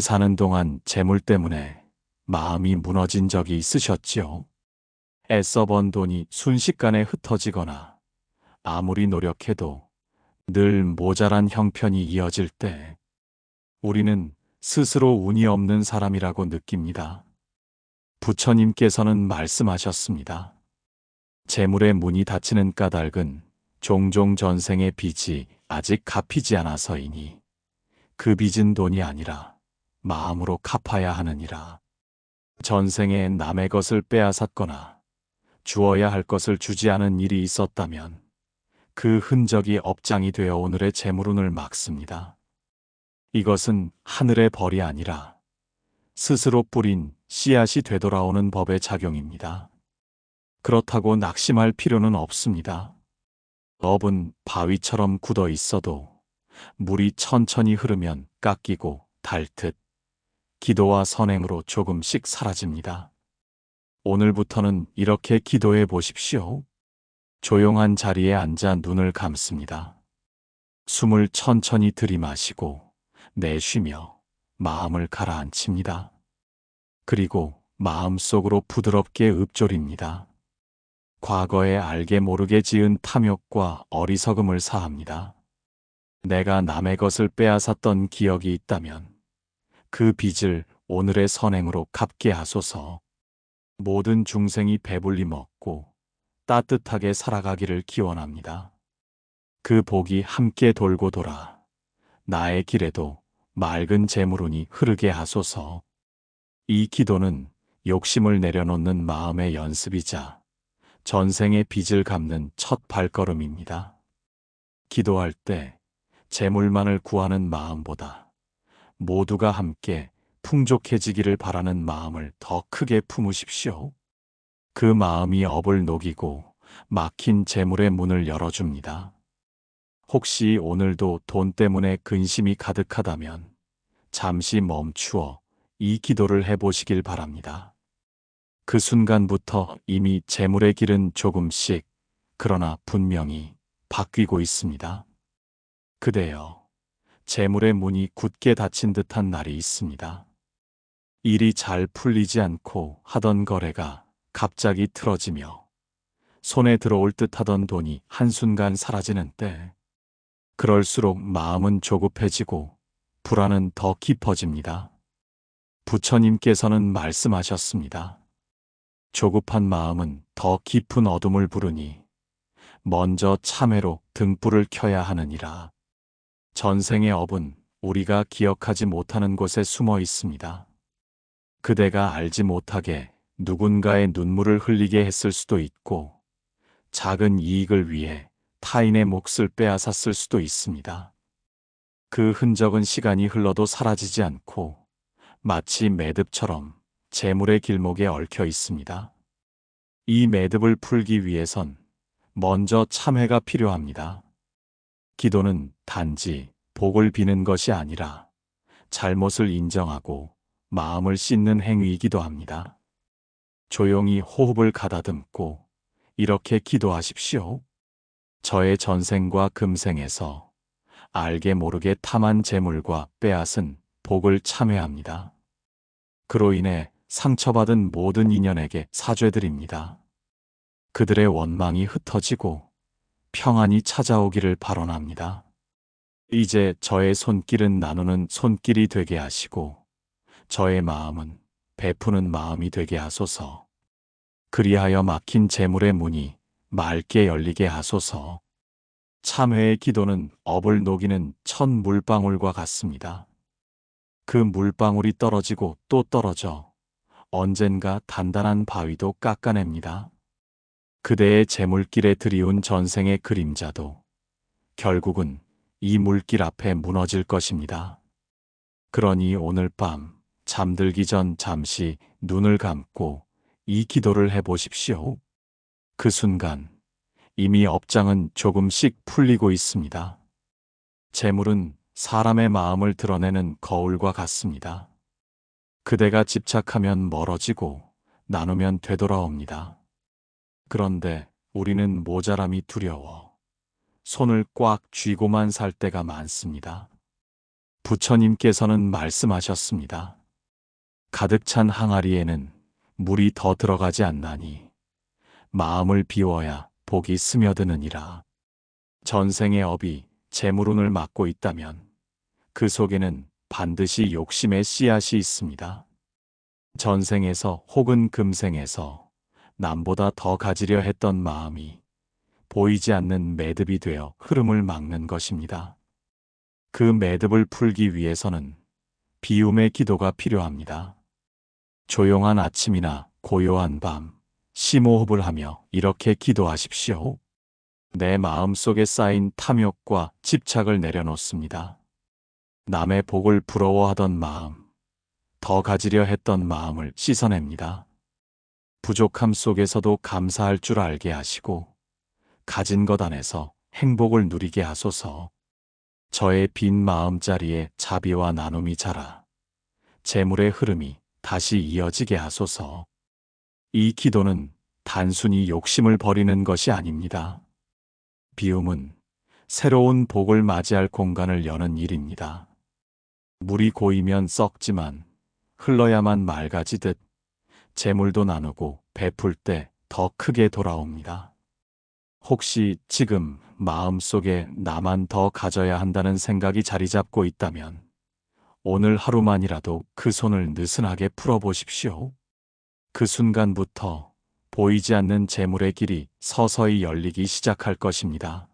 사는 동안 재물 때문에 마음이 무너진 적이 있으셨지요? 애써 번 돈이 순식간에 흩어지거나 아무리 노력해도 늘 모자란 형편이 이어질 때 우리는 스스로 운이 없는 사람이라고 느낍니다. 부처님께서는 말씀하셨습니다. 재물의 문이 닫히는 까닭은 종종 전생의 빚이 아직 갚이지 않아서이니 그 빚은 돈이 아니라 마음으로 갚아야 하느니라. 전생에 남의 것을 빼앗았거나 주어야 할 것을 주지 않은 일이 있었다면 그 흔적이 업장이 되어 오늘의 재물운을 막습니다. 이것은 하늘의 벌이 아니라 스스로 뿌린 씨앗이 되돌아오는 법의 작용입니다. 그렇다고 낙심할 필요는 없습니다. 업은 바위처럼 굳어 있어도 물이 천천히 흐르면 깎이고 닳듯 기도와 선행으로 조금씩 사라집니다. 오늘부터는 이렇게 기도해 보십시오. 조용한 자리에 앉아 눈을 감습니다. 숨을 천천히 들이마시고 내쉬며 마음을 가라앉힙니다. 그리고 마음속으로 부드럽게 읊조립니다. 과거에 알게 모르게 지은 탐욕과 어리석음을 사합니다. 내가 남의 것을 빼앗았던 기억이 있다면 그 빚을 오늘의 선행으로 갚게 하소서. 모든 중생이 배불리 먹고 따뜻하게 살아가기를 기원합니다. 그 복이 함께 돌고 돌아 나의 길에도 맑은 재물운이 흐르게 하소서. 이 기도는 욕심을 내려놓는 마음의 연습이자 전생의 빚을 갚는 첫 발걸음입니다. 기도할 때 재물만을 구하는 마음보다 모두가 함께 풍족해지기를 바라는 마음을 더 크게 품으십시오. 그 마음이 업을 녹이고 막힌 재물의 문을 열어줍니다. 혹시 오늘도 돈 때문에 근심이 가득하다면 잠시 멈추어 이 기도를 해보시길 바랍니다. 그 순간부터 이미 재물의 길은 조금씩, 그러나 분명히 바뀌고 있습니다. 그대여, 재물의 문이 굳게 닫힌 듯한 날이 있습니다. 일이 잘 풀리지 않고 하던 거래가 갑자기 틀어지며 손에 들어올 듯 하던 돈이 한순간 사라지는 때, 그럴수록 마음은 조급해지고 불안은 더 깊어집니다. 부처님께서는 말씀하셨습니다. 조급한 마음은 더 깊은 어둠을 부르니 먼저 참회로 등불을 켜야 하느니라. 전생의 업은 우리가 기억하지 못하는 곳에 숨어 있습니다. 그대가 알지 못하게 누군가의 눈물을 흘리게 했을 수도 있고 작은 이익을 위해 타인의 몫을 빼앗았을 수도 있습니다. 그 흔적은 시간이 흘러도 사라지지 않고 마치 매듭처럼 재물의 길목에 얽혀 있습니다. 이 매듭을 풀기 위해선 먼저 참회가 필요합니다. 기도는 단지 복을 비는 것이 아니라 잘못을 인정하고 마음을 씻는 행위이기도 합니다. 조용히 호흡을 가다듬고 이렇게 기도하십시오. 저의 전생과 금생에서 알게 모르게 탐한 재물과 빼앗은 복을 참회합니다. 그로 인해 상처받은 모든 인연에게 사죄드립니다. 그들의 원망이 흩어지고 평안이 찾아오기를 발언합니다. 이제 저의 손길은 나누는 손길이 되게 하시고 저의 마음은 베푸는 마음이 되게 하소서. 그리하여 막힌 재물의 문이 맑게 열리게 하소서. 참회의 기도는 업을 녹이는 첫 물방울과 같습니다. 그 물방울이 떨어지고 또 떨어져 언젠가 단단한 바위도 깎아냅니다. 그대의 재물길에 들이운 전생의 그림자도 결국은 이 물길 앞에 무너질 것입니다. 그러니 오늘 밤 잠들기 전 잠시 눈을 감고 이 기도를 해보십시오. 그 순간 이미 업장은 조금씩 풀리고 있습니다. 재물은 사람의 마음을 드러내는 거울과 같습니다. 그대가 집착하면 멀어지고 나누면 되돌아옵니다. 그런데 우리는 모자람이 두려워 손을 꽉 쥐고만 살 때가 많습니다. 부처님께서는 말씀하셨습니다. 가득 찬 항아리에는 물이 더 들어가지 않나니 마음을 비워야 복이 스며드느니라. 전생의 업이 재물운을 막고 있다면 그 속에는 반드시 욕심의 씨앗이 있습니다. 전생에서 혹은 금생에서 남보다 더 가지려 했던 마음이 보이지 않는 매듭이 되어 흐름을 막는 것입니다. 그 매듭을 풀기 위해서는 비움의 기도가 필요합니다. 조용한 아침이나 고요한 밤, 심호흡을 하며 이렇게 기도하십시오. 내 마음 속에 쌓인 탐욕과 집착을 내려놓습니다. 남의 복을 부러워하던 마음, 더 가지려 했던 마음을 씻어냅니다. 부족함 속에서도 감사할 줄 알게 하시고 가진 것 안에서 행복을 누리게 하소서. 저의 빈 마음자리에 자비와 나눔이 자라 재물의 흐름이 다시 이어지게 하소서. 이 기도는 단순히 욕심을 버리는 것이 아닙니다. 비움은 새로운 복을 맞이할 공간을 여는 일입니다. 물이 고이면 썩지만 흘러야만 맑아지듯 재물도 나누고 베풀 때 더 크게 돌아옵니다. 혹시 지금 마음속에 나만 더 가져야 한다는 생각이 자리 잡고 있다면 오늘 하루만이라도 그 손을 느슨하게 풀어보십시오. 그 순간부터 보이지 않는 재물의 길이 서서히 열리기 시작할 것입니다.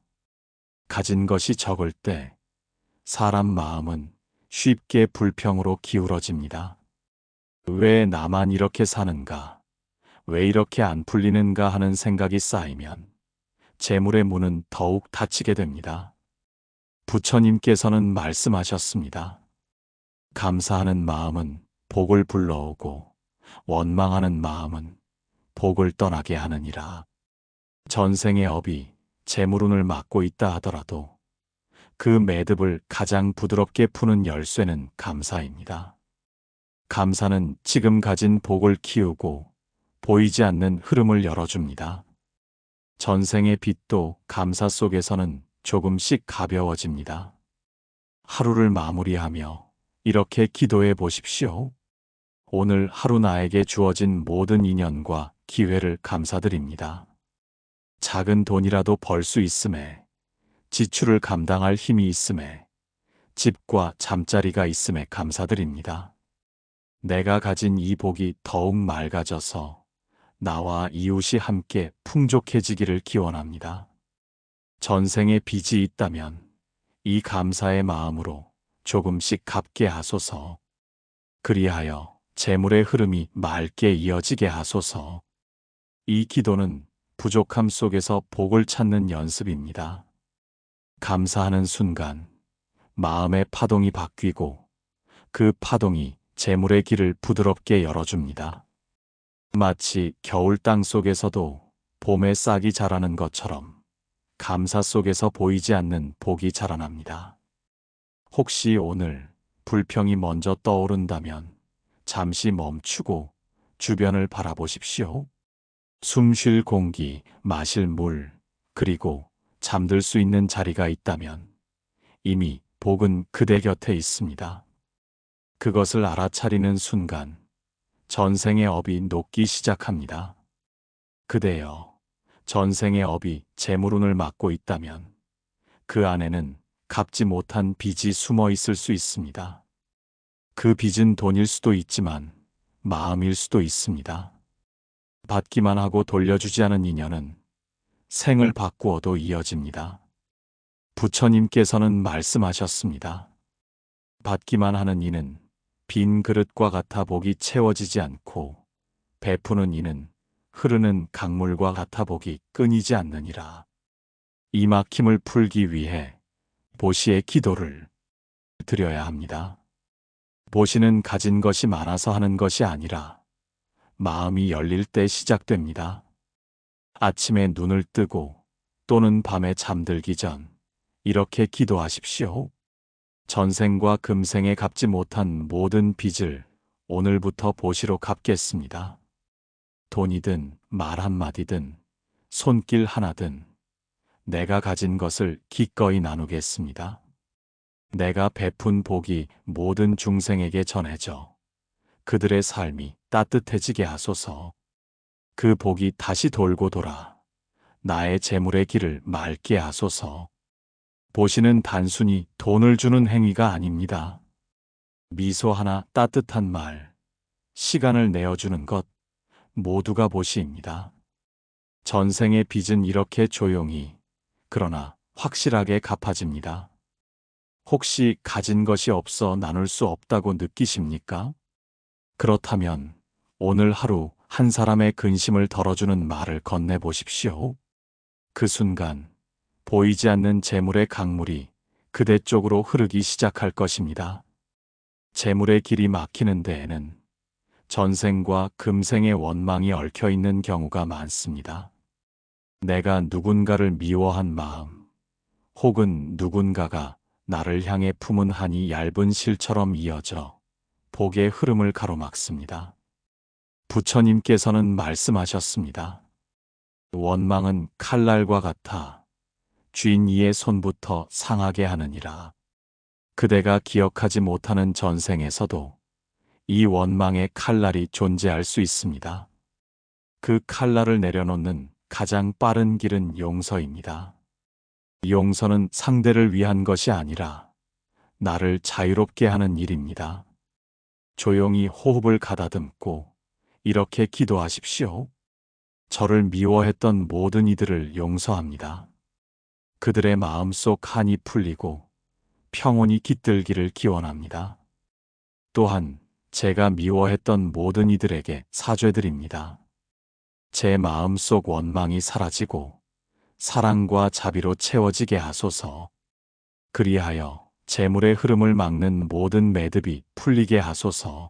가진 것이 적을 때 사람 마음은 쉽게 불평으로 기울어집니다. 왜 나만 이렇게 사는가? 왜 이렇게 안 풀리는가 하는 생각이 쌓이면 재물의 문은 더욱 닫히게 됩니다. 부처님께서는 말씀하셨습니다. 감사하는 마음은 복을 불러오고 원망하는 마음은 복을 떠나게 하느니라. 전생의 업이 재물운을 막고 있다 하더라도 그 매듭을 가장 부드럽게 푸는 열쇠는 감사입니다. 감사는 지금 가진 복을 키우고 보이지 않는 흐름을 열어줍니다. 전생의 빚도 감사 속에서는 조금씩 가벼워집니다. 하루를 마무리하며 이렇게 기도해 보십시오. 오늘 하루 나에게 주어진 모든 인연과 기회를 감사드립니다. 작은 돈이라도 벌 수 있음에, 지출을 감당할 힘이 있음에, 집과 잠자리가 있음에 감사드립니다. 내가 가진 이 복이 더욱 맑아져서 나와 이웃이 함께 풍족해지기를 기원합니다. 전생에 빚이 있다면 이 감사의 마음으로 조금씩 갚게 하소서. 그리하여 재물의 흐름이 맑게 이어지게 하소서. 이 기도는 부족함 속에서 복을 찾는 연습입니다. 감사하는 순간 마음의 파동이 바뀌고 그 파동이 재물의 길을 부드럽게 열어줍니다. 마치 겨울 땅 속에서도 봄에 싹이 자라는 것처럼 감사 속에서 보이지 않는 복이 자라납니다. 혹시 오늘 불평이 먼저 떠오른다면 잠시 멈추고 주변을 바라보십시오. 숨 쉴 공기, 마실 물, 그리고 잠들 수 있는 자리가 있다면 이미 복은 그대 곁에 있습니다. 그것을 알아차리는 순간 전생의 업이 녹기 시작합니다. 그대여, 전생의 업이 재물운을 막고 있다면 그 안에는 갚지 못한 빚이 숨어 있을 수 있습니다. 그 빚은 돈일 수도 있지만 마음일 수도 있습니다. 받기만 하고 돌려주지 않은 인연은 생을 바꾸어도 이어집니다. 부처님께서는 말씀하셨습니다. 받기만 하는 이는 빈 그릇과 같아 복이 채워지지 않고 베푸는 이는 흐르는 강물과 같아 복이 끊이지 않느니라. 이 막힘을 풀기 위해 보시의 기도를 드려야 합니다. 보시는 가진 것이 많아서 하는 것이 아니라 마음이 열릴 때 시작됩니다. 아침에 눈을 뜨고 또는 밤에 잠들기 전 이렇게 기도하십시오. 전생과 금생에 갚지 못한 모든 빚을 오늘부터 보시로 갚겠습니다. 돈이든 말 한마디든 손길 하나든 내가 가진 것을 기꺼이 나누겠습니다. 내가 베푼 복이 모든 중생에게 전해져 그들의 삶이 따뜻해지게 하소서. 그 복이 다시 돌고 돌아 나의 재물의 길을 맑게 하소서. 보시는 단순히 돈을 주는 행위가 아닙니다. 미소 하나, 따뜻한 말, 시간을 내어주는 것, 모두가 보시입니다. 전생의 빚은 이렇게 조용히, 그러나 확실하게 갚아집니다. 혹시 가진 것이 없어 나눌 수 없다고 느끼십니까? 그렇다면 오늘 하루 한 사람의 근심을 덜어주는 말을 건네보십시오. 그 순간 보이지 않는 재물의 강물이 그대 쪽으로 흐르기 시작할 것입니다. 재물의 길이 막히는 데에는 전생과 금생의 원망이 얽혀 있는 경우가 많습니다. 내가 누군가를 미워한 마음, 혹은 누군가가 나를 향해 품은 한이 얇은 실처럼 이어져 복의 흐름을 가로막습니다. 부처님께서는 말씀하셨습니다. 원망은 칼날과 같아 쥔 이의 손부터 상하게 하느니라. 그대가 기억하지 못하는 전생에서도 이 원망의 칼날이 존재할 수 있습니다. 그 칼날을 내려놓는 가장 빠른 길은 용서입니다. 용서는 상대를 위한 것이 아니라 나를 자유롭게 하는 일입니다. 조용히 호흡을 가다듬고 이렇게 기도하십시오. 저를 미워했던 모든 이들을 용서합니다. 그들의 마음속 한이 풀리고 평온이 깃들기를 기원합니다. 또한 제가 미워했던 모든 이들에게 사죄드립니다. 제 마음속 원망이 사라지고 사랑과 자비로 채워지게 하소서. 그리하여 재물의 흐름을 막는 모든 매듭이 풀리게 하소서.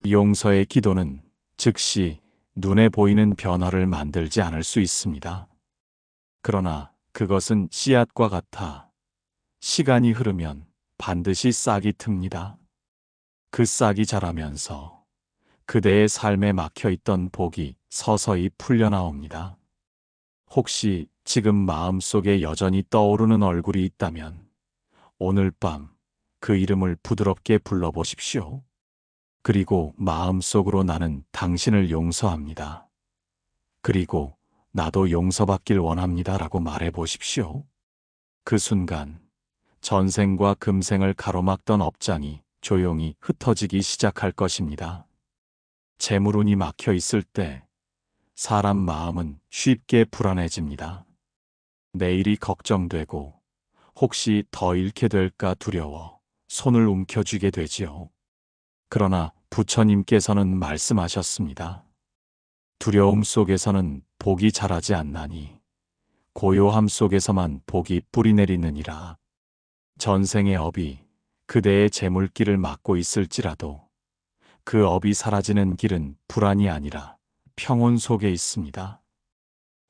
용서의 기도는 즉시 눈에 보이는 변화를 만들지 않을 수 있습니다. 그러나 그것은 씨앗과 같아 시간이 흐르면 반드시 싹이 틉니다. 그 싹이 자라면서 그대의 삶에 막혀있던 복이 서서히 풀려나옵니다. 혹시 지금 마음속에 여전히 떠오르는 얼굴이 있다면 오늘 밤 그 이름을 부드럽게 불러보십시오. 그리고 마음속으로 나는 당신을 용서합니다. 그리고 나도 용서받길 원합니다. 라고 말해보십시오. 그 순간 전생과 금생을 가로막던 업장이 조용히 흩어지기 시작할 것입니다. 재물운이 막혀 있을 때 사람 마음은 쉽게 불안해집니다. 내일이 걱정되고 혹시 더 잃게 될까 두려워 손을 움켜쥐게 되지요. 그러나 부처님께서는 말씀하셨습니다. 두려움 속에서는 복이 자라지 않나니 고요함 속에서만 복이 뿌리내리느니라. 전생의 업이 그대의 재물길을 막고 있을지라도 그 업이 사라지는 길은 불안이 아니라 평온 속에 있습니다.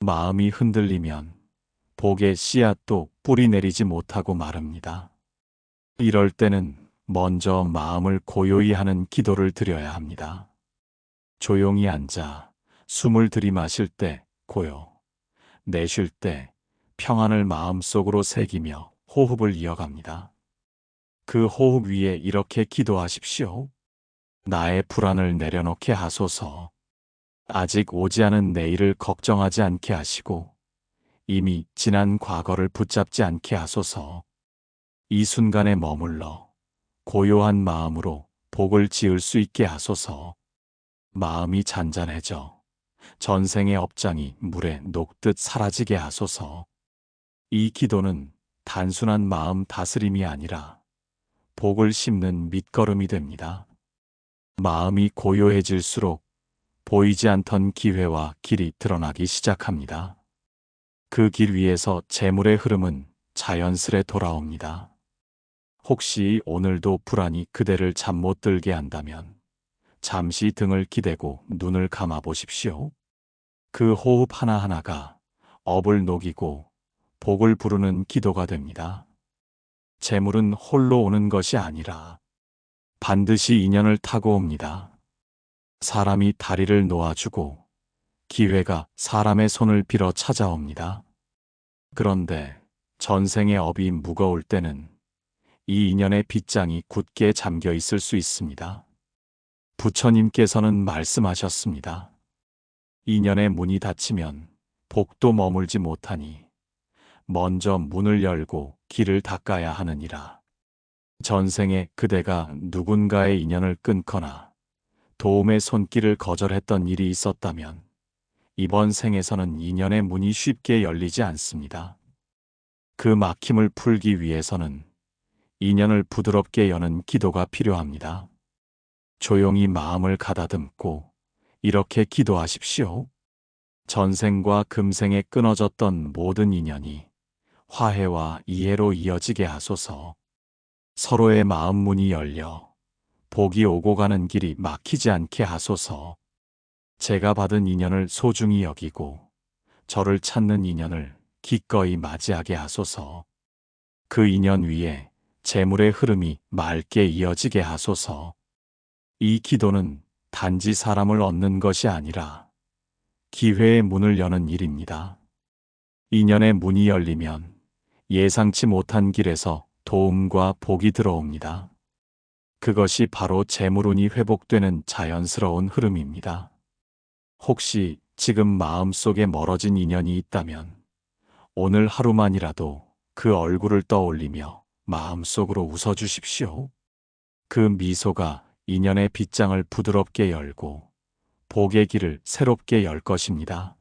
마음이 흔들리면 복의 씨앗도 뿌리내리지 못하고 마릅니다. 이럴 때는 먼저 마음을 고요히 하는 기도를 드려야 합니다. 조용히 앉아 숨을 들이마실 때 고요, 내쉴 때 평안을 마음속으로 새기며 호흡을 이어갑니다. 그 호흡 위에 이렇게 기도하십시오. 나의 불안을 내려놓게 하소서. 아직 오지 않은 내일을 걱정하지 않게 하시고 이미 지난 과거를 붙잡지 않게 하소서. 이 순간에 머물러 고요한 마음으로 복을 지을 수 있게 하소서. 마음이 잔잔해져 전생의 업장이 물에 녹듯 사라지게 하소서. 이 기도는 단순한 마음 다스림이 아니라 복을 심는 밑거름이 됩니다. 마음이 고요해질수록 보이지 않던 기회와 길이 드러나기 시작합니다. 그 길 위에서 재물의 흐름은 자연스레 돌아옵니다. 혹시 오늘도 불안이 그대를 잠 못 들게 한다면 잠시 등을 기대고 눈을 감아 보십시오. 그 호흡 하나하나가 업을 녹이고 복을 부르는 기도가 됩니다. 재물은 홀로 오는 것이 아니라 반드시 인연을 타고 옵니다. 사람이 다리를 놓아주고 기회가 사람의 손을 빌어 찾아옵니다. 그런데 전생의 업이 무거울 때는 이 인연의 빗장이 굳게 잠겨 있을 수 있습니다. 부처님께서는 말씀하셨습니다. 인연의 문이 닫히면 복도 머물지 못하니 먼저 문을 열고 길을 닦아야 하느니라. 전생에 그대가 누군가의 인연을 끊거나 도움의 손길을 거절했던 일이 있었다면 이번 생에서는 인연의 문이 쉽게 열리지 않습니다. 그 막힘을 풀기 위해서는 인연을 부드럽게 여는 기도가 필요합니다. 조용히 마음을 가다듬고 이렇게 기도하십시오. 전생과 금생에 끊어졌던 모든 인연이 화해와 이해로 이어지게 하소서. 서로의 마음 문이 열려 복이 오고 가는 길이 막히지 않게 하소서. 제가 받은 인연을 소중히 여기고 저를 찾는 인연을 기꺼이 맞이하게 하소서. 그 인연 위에 재물의 흐름이 맑게 이어지게 하소서. 이 기도는 단지 사람을 얻는 것이 아니라 기회의 문을 여는 일입니다. 인연의 문이 열리면 예상치 못한 길에서 도움과 복이 들어옵니다. 그것이 바로 재물운이 회복되는 자연스러운 흐름입니다. 혹시 지금 마음속에 멀어진 인연이 있다면 오늘 하루만이라도 그 얼굴을 떠올리며 마음속으로 웃어주십시오. 그 미소가 인연의 빗장을 부드럽게 열고 복의 길을 새롭게 열 것입니다.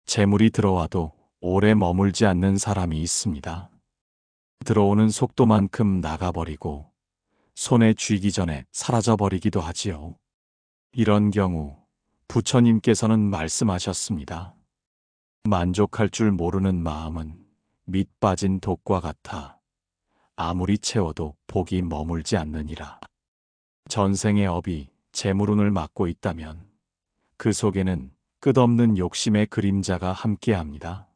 재물이 들어와도 오래 머물지 않는 사람이 있습니다. 들어오는 속도만큼 나가버리고 손에 쥐기 전에 사라져버리기도 하지요. 이런 경우 부처님께서는 말씀하셨습니다. 만족할 줄 모르는 마음은 밑 빠진 독과 같아 아무리 채워도 복이 머물지 않느니라. 전생의 업이 재물운을 막고 있다면 그 속에는 끝없는 욕심의 그림자가 함께합니다.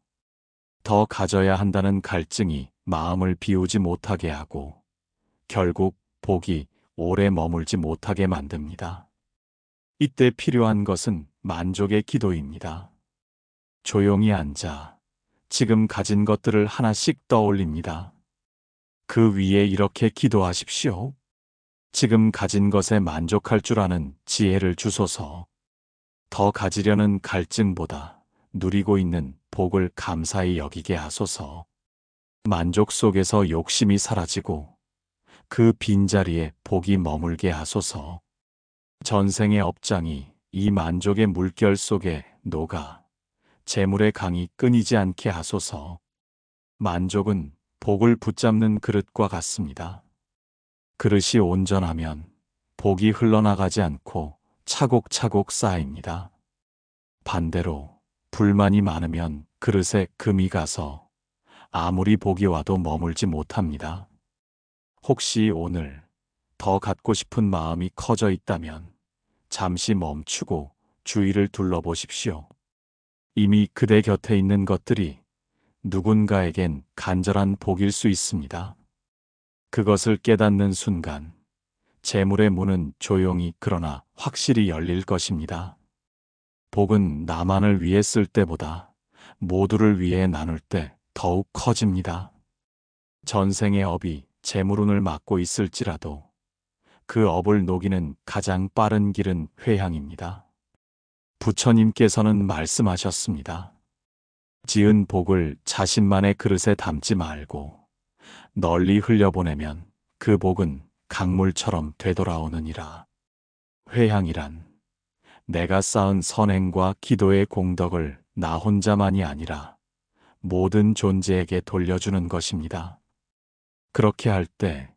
더 가져야 한다는 갈증이 마음을 비우지 못하게 하고 결국 복이 오래 머물지 못하게 만듭니다. 이때 필요한 것은 만족의 기도입니다. 조용히 앉아 지금 가진 것들을 하나씩 떠올립니다. 그 위에 이렇게 기도하십시오. 지금 가진 것에 만족할 줄 아는 지혜를 주소서. 더 가지려는 갈증보다 누리고 있는 복을 감사히 여기게 하소서. 만족 속에서 욕심이 사라지고 그 빈자리에 복이 머물게 하소서. 전생의 업장이 이 만족의 물결 속에 녹아 재물의 강이 끊이지 않게 하소서. 만족은 복을 붙잡는 그릇과 같습니다. 그릇이 온전하면 복이 흘러나가지 않고 차곡차곡 쌓입니다. 반대로 불만이 많으면 그릇에 금이 가서 아무리 복이 와도 머물지 못합니다. 혹시 오늘 더 갖고 싶은 마음이 커져 있다면 잠시 멈추고 주위를 둘러보십시오. 이미 그대 곁에 있는 것들이 누군가에겐 간절한 복일 수 있습니다. 그것을 깨닫는 순간 재물의 문은 조용히 그러나 확실히 열릴 것입니다. 복은 나만을 위해 쓸 때보다 모두를 위해 나눌 때 더욱 커집니다. 전생의 업이 재물운을 막고 있을지라도 그 업을 녹이는 가장 빠른 길은 회향입니다. 부처님께서는 말씀하셨습니다. 지은 복을 자신만의 그릇에 담지 말고 널리 흘려보내면 그 복은 강물처럼 되돌아오느니라. 회향이란 내가 쌓은 선행과 기도의 공덕을 나 혼자만이 아니라 모든 존재에게 돌려주는 것입니다. 그렇게 할 때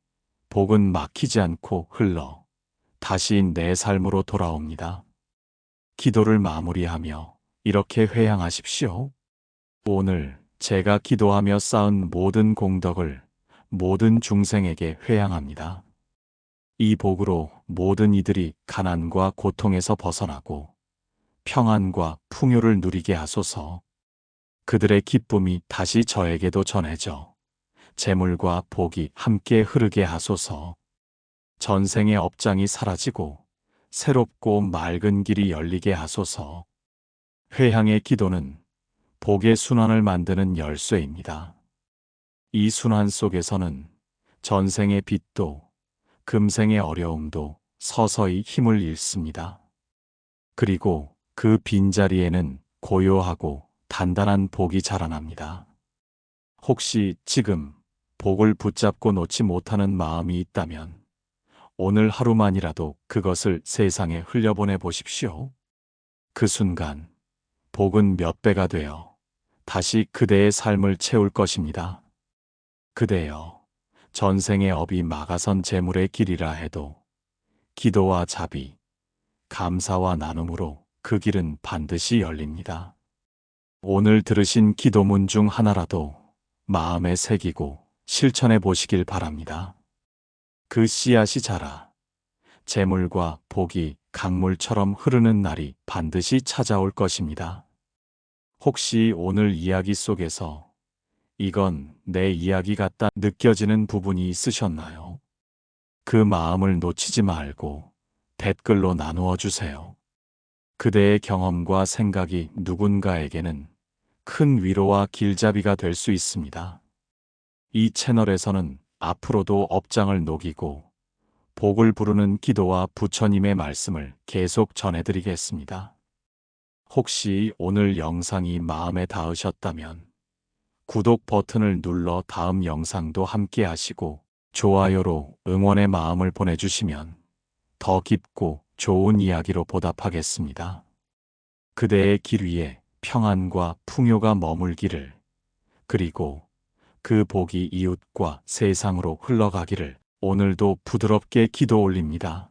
복은 막히지 않고 흘러 다시 내 삶으로 돌아옵니다. 기도를 마무리하며 이렇게 회향하십시오. 오늘 제가 기도하며 쌓은 모든 공덕을 모든 중생에게 회향합니다. 이 복으로 모든 이들이 가난과 고통에서 벗어나고 평안과 풍요를 누리게 하소서. 그들의 기쁨이 다시 저에게도 전해져 재물과 복이 함께 흐르게 하소서. 전생의 업장이 사라지고 새롭고 맑은 길이 열리게 하소서. 회향의 기도는 복의 순환을 만드는 열쇠입니다. 이 순환 속에서는 전생의 빚도 금생의 어려움도 서서히 힘을 잃습니다. 그리고 그 빈자리에는 고요하고 단단한 복이 자라납니다. 혹시 지금 복을 붙잡고 놓지 못하는 마음이 있다면 오늘 하루만이라도 그것을 세상에 흘려보내 보십시오. 그 순간 복은 몇 배가 되어 다시 그대의 삶을 채울 것입니다. 그대여, 전생의 업이 막아선 재물의 길이라 해도 기도와 자비, 감사와 나눔으로 그 길은 반드시 열립니다. 오늘 들으신 기도문 중 하나라도 마음에 새기고 실천해 보시길 바랍니다. 그 씨앗이 자라 재물과 복이 강물처럼 흐르는 날이 반드시 찾아올 것입니다. 혹시 오늘 이야기 속에서 이건 내 이야기 같다 느껴지는 부분이 있으셨나요? 그 마음을 놓치지 말고 댓글로 나누어 주세요. 그대의 경험과 생각이 누군가에게는 큰 위로와 길잡이가 될 수 있습니다. 이 채널에서는 앞으로도 업장을 녹이고 복을 부르는 기도와 부처님의 말씀을 계속 전해드리겠습니다. 혹시 오늘 영상이 마음에 닿으셨다면 구독 버튼을 눌러 다음 영상도 함께 하시고 좋아요로 응원의 마음을 보내주시면 더 깊고 좋은 이야기로 보답하겠습니다. 그대의 길 위에 평안과 풍요가 머물기를, 그리고 그 복이 이웃과 세상으로 흘러가기를 오늘도 부드럽게 기도 올립니다.